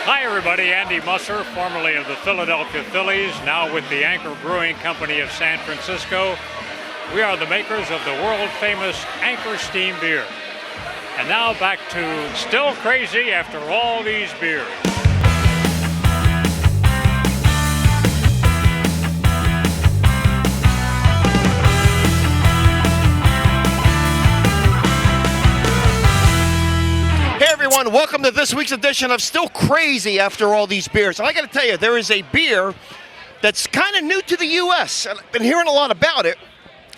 Hi everybody, Andy Musser, formerly of the Philadelphia Phillies, now with the Anchor Brewing Company of San Francisco. We are the makers of the world-famous Anchor Steam Beer. And now back to Still Crazy After All These Beers. Hey everyone, welcome to this week's edition of Still Crazy After All These Beers. And I got to tell you, there is a beer that's kind of new to the U.S. and I've been hearing a lot about it.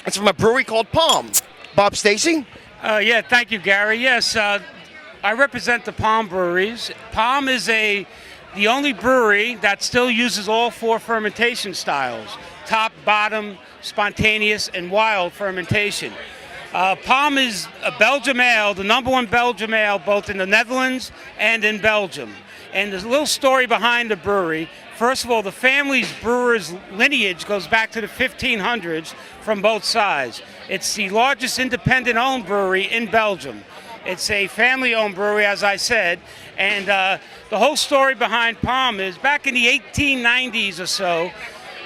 It's from a brewery called Palm. Bob Stacey? Yeah, thank you, Gary. Yes, I represent the Palm Breweries. Palm is the only brewery that still uses all four fermentation styles: top, bottom, spontaneous, and wild fermentation. Palm is a Belgium ale, the number one Belgium ale, both in the Netherlands and in Belgium. And there's a little story behind the brewery. First of all, the family's brewer's lineage goes back to the 1500s from both sides. It's the largest independent-owned brewery in Belgium. It's a family-owned brewery, as I said. And the whole story behind Palm is back in the 1890s or so,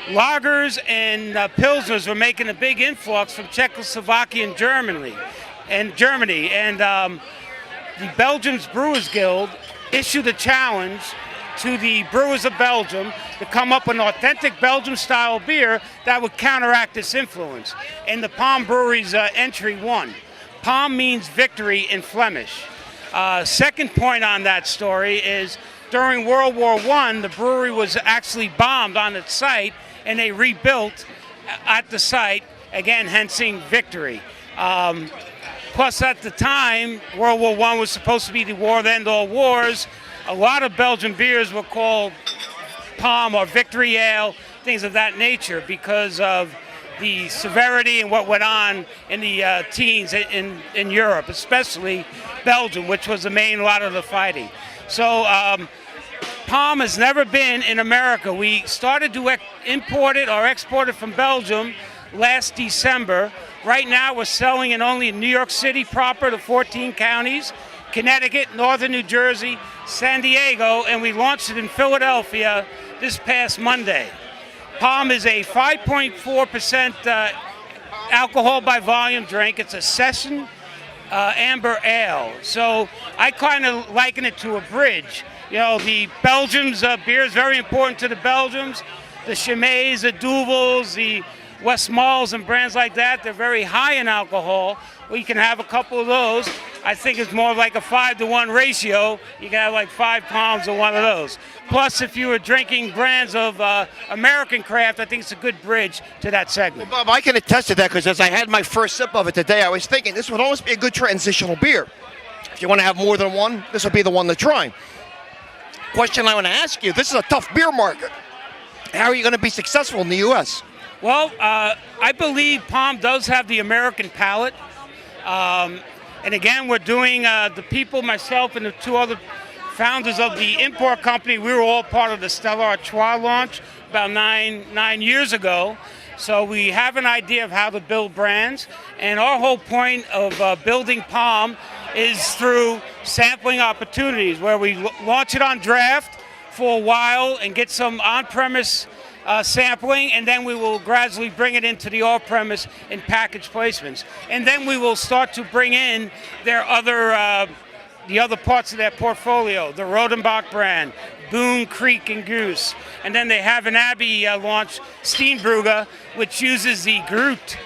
lagers and pilsners were making a big influx from Czechoslovakia and Germany. And the Belgium's Brewers Guild issued a challenge to the brewers of Belgium to come up with an authentic Belgium-style beer that would counteract this influence. And the Palm Brewery's entry won. Palm means victory in Flemish. Second point on that story is during World War I, the brewery was actually bombed on its site, and they rebuilt at the site, again, hensing victory. Plus, at the time, World War I was supposed to be the war that ended all wars. A lot of Belgian beers were called Palm or Victory Ale, things of that nature, because of the severity and what went on in the teens in Europe, especially Belgium, which was the main lot of the fighting. So Palm has never been in America. We started to import it or export it from Belgium last December. Right now we're selling it only in New York City proper, the 14 counties, Connecticut, Northern New Jersey, San Diego, and we launched it in Philadelphia this past Monday. Palm is a 5.4% alcohol by volume drink. It's a session amber ale. So I kind of liken it to a bridge. You know, the Belgium's beer is very important to the Belgians. The Chimay, the Duvals, the Westmalls and brands like that, they're very high in alcohol. We can have a couple of those. I think it's more like a 5-to-1 ratio. You can have like 5 pounds of one of those. Plus, if you were drinking brands of American craft, I think it's a good bridge to that segment. Well, Bob, I can attest to that because as I had my first sip of it today, I was thinking this would almost be a good transitional beer. If you want to have more than one, this would be the one to try. Question I want to ask you, this is a tough beer market. How are you going to be successful in the U.S.? Well, I believe Palm does have the American palate. And again, we're doing, the people, myself and the two other founders of the import company, we were all part of the Stella Artois launch about nine years ago. So we have an idea of how to build brands. And our whole point of building Palm is through sampling opportunities where we launch it on draft for a while and get some on-premise sampling, and then we will gradually bring it into the off-premise in package placements. And then we will start to bring in their the other parts of their portfolio, the Rodenbach brand, Boone Creek and Goose. And then they have an Abbey launch, Steenbrugge, which uses the Groot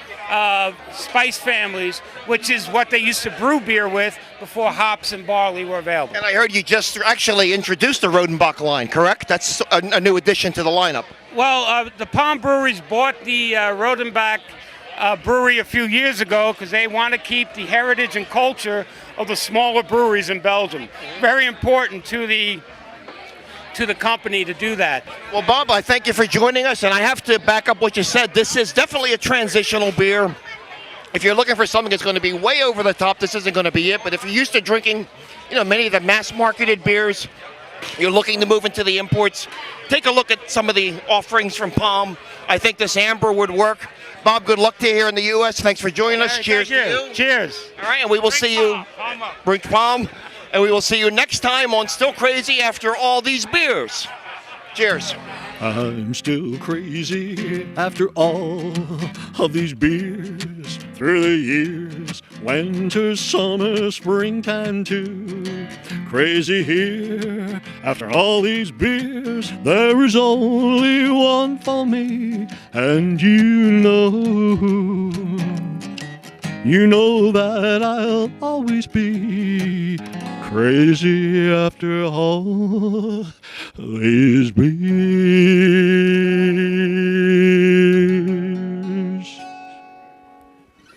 spice families, which is what they used to brew beer with before hops and barley were available. And I heard you just actually introduced the Rodenbach line, correct? That's a new addition to the lineup. Well, the Palm Breweries bought the Rodenbach brewery a few years ago because they want to keep the heritage and culture of the smaller breweries in Belgium. Very important to the company to do that. Well, Bob, I thank you for joining us, and I have to back up what you said. This is definitely a transitional beer. If you're looking for something that's going to be way over the top, this isn't going to be it. But if you're used to drinking, many of the mass-marketed beers, you're looking to move into the imports, take a look at some of the offerings from Palm. I think this amber would work. Bob, good luck to you here in the U.S. Thanks for joining us. Cheers to you. Cheers. All right, and we will see you. Bring Palm. and we will see you next time on Still Crazy After All These Beers. Cheers. I'm still crazy after all of these beers through the years. Winter, summer, springtime too. Crazy here after all these beers. There is only one for me, and you know that I'll always be crazy after all these beers.